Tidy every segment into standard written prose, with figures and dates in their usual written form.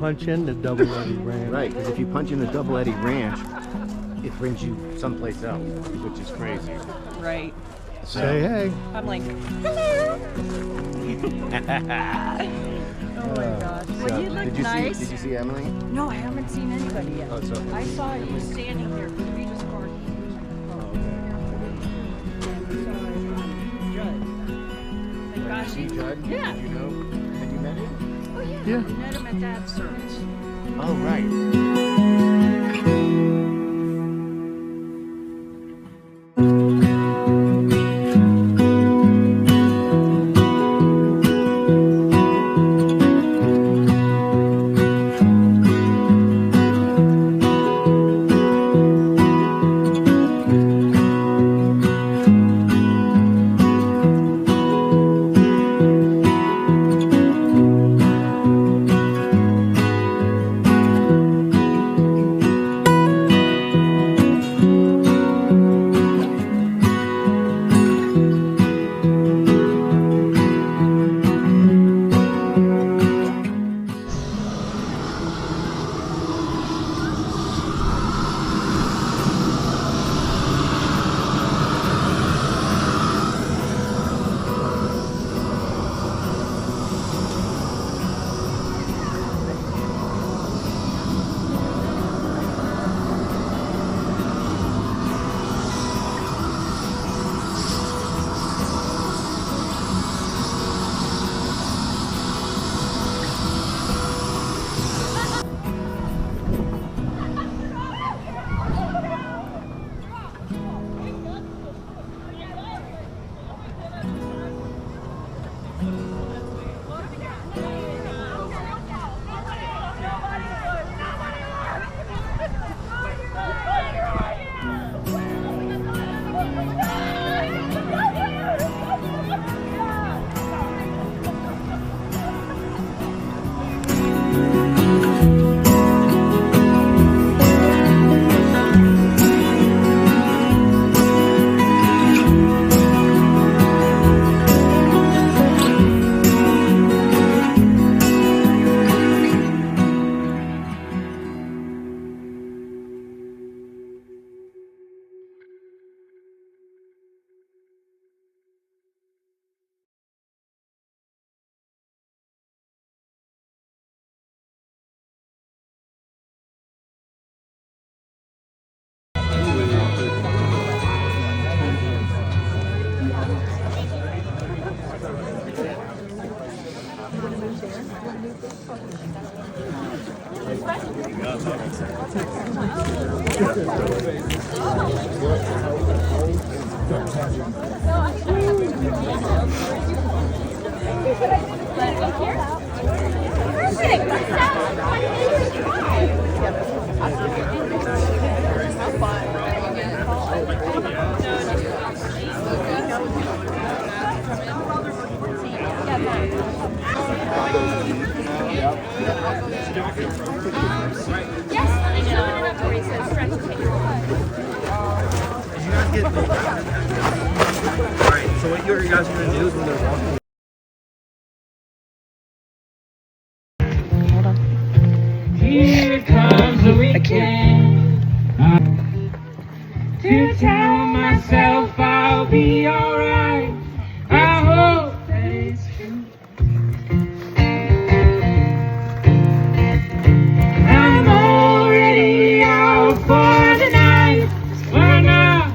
punch in the double Eddie Ranch. Right, because if you punch in the double Eddie Ranch, it brings you someplace else, which is crazy. Right. So, Say hey. I'm like, hello. Oh my gosh. Well, you look nice. Did you see Emily? No, I haven't seen anybody yet. Oh, so I saw you standing there because we just parked. Judd. And gosh, he, Judd? yeah. Did you know? Had you met him? Oh yeah. Yeah. I met him at that service. Oh, right. Alright, so what you guys are going to do is when they're walking. Here comes the weekend. To tell myself I'll be alright. I hope that it's true. I'm already out for the night. Why not?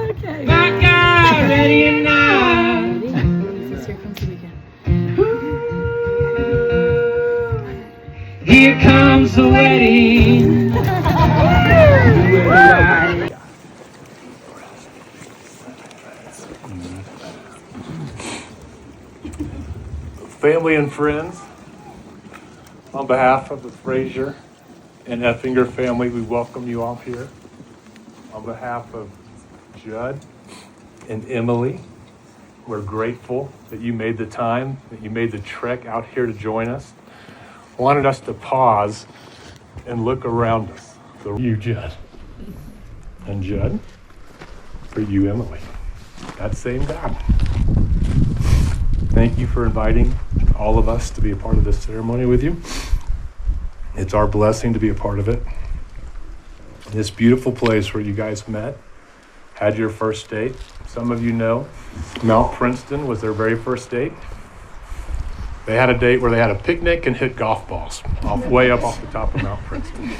Okay. Like I'm ready now. Here comes the weekend. Here comes the wedding. Family and friends, on behalf of the Frazier and Effinger family, we welcome you all here. On behalf of Judd and Emily, we're grateful that you made the time, that you made the trek out here to join us. Wanted us to pause and look around us. For you, Judd. And Judd, for you, Emily. That same God. Thank you for inviting all of us to be a part of this ceremony with you. It's our blessing to be a part of it. This beautiful place where you guys met, had your first date. Some of you know Mount Princeton was their very first date. They had a date where they had a picnic and hit golf balls way up off the top of Mount Princeton.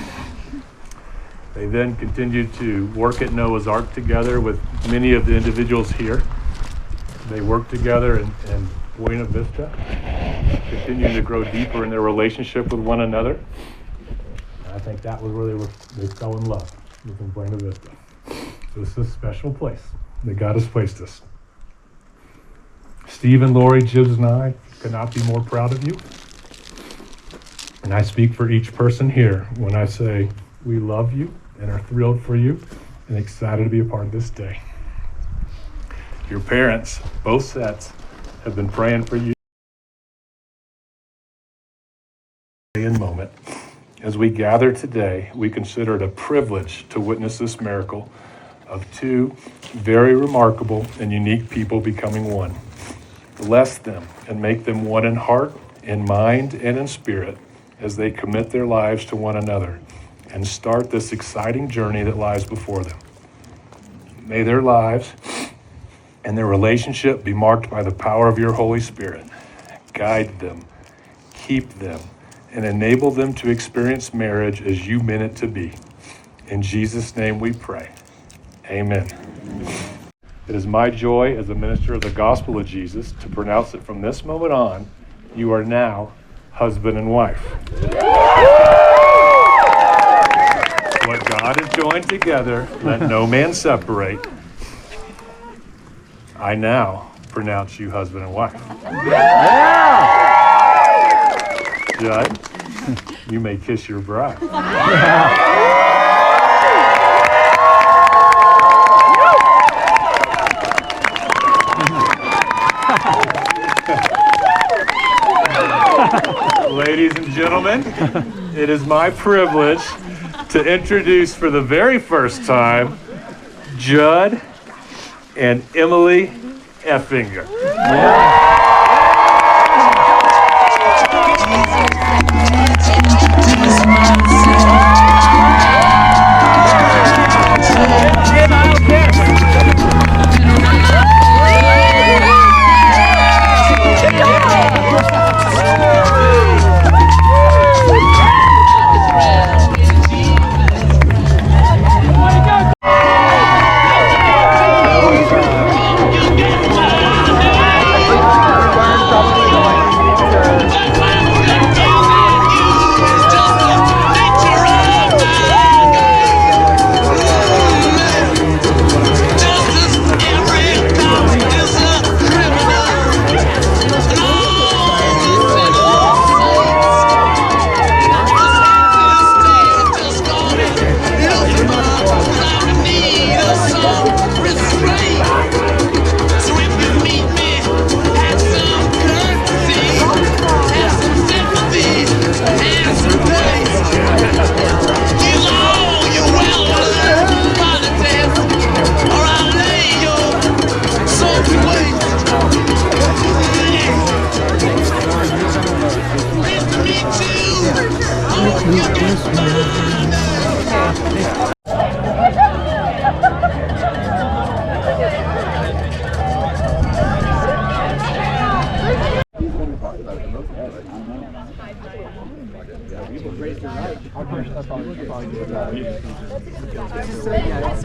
They then continued to work at Noah's Ark together with many of the individuals here. They worked together in Buena Vista, continuing to grow deeper in their relationship with one another. And I think that was where they fell in love, was in Buena Vista. So this is a special place that God has placed us. Steve and Lori, Jibbs and I could not be more proud of you. And I speak for each person here when I say we love you and are thrilled for you and excited to be a part of this day. Your parents, both sets, have been praying for you in moment. As we gather today, we consider it a privilege to witness this miracle of two very remarkable and unique people becoming one. Bless them and make them one in heart, in mind, and in spirit as they commit their lives to one another and start this exciting journey that lies before them. May their lives and their relationship be marked by the power of your Holy Spirit. Guide them, keep them, and enable them to experience marriage as you meant it to be. In Jesus' name we pray. Amen. It is my joy as a minister of the gospel of Jesus to pronounce it from this moment on, you are now husband and wife. What God has joined together, let no man separate. I now pronounce you husband and wife. Judd, you may kiss your bride. Ladies and gentlemen, it is my privilege to introduce for the very first time Judd and Emily Effinger.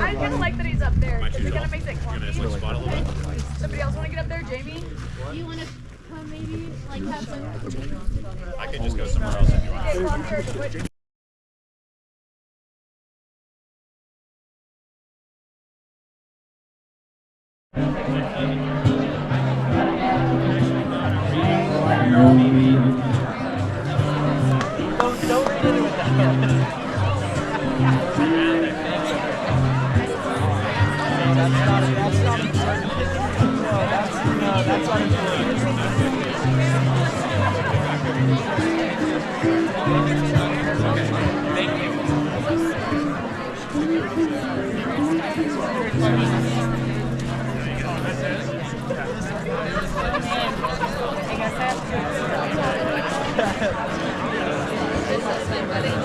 I kind of like that he's up there. It kind of makes it clunky. Somebody else want to get up there, Jamie? You want to come maybe like have some? I can just go somewhere else if you want. Okay, Connor, switch. This is my wedding.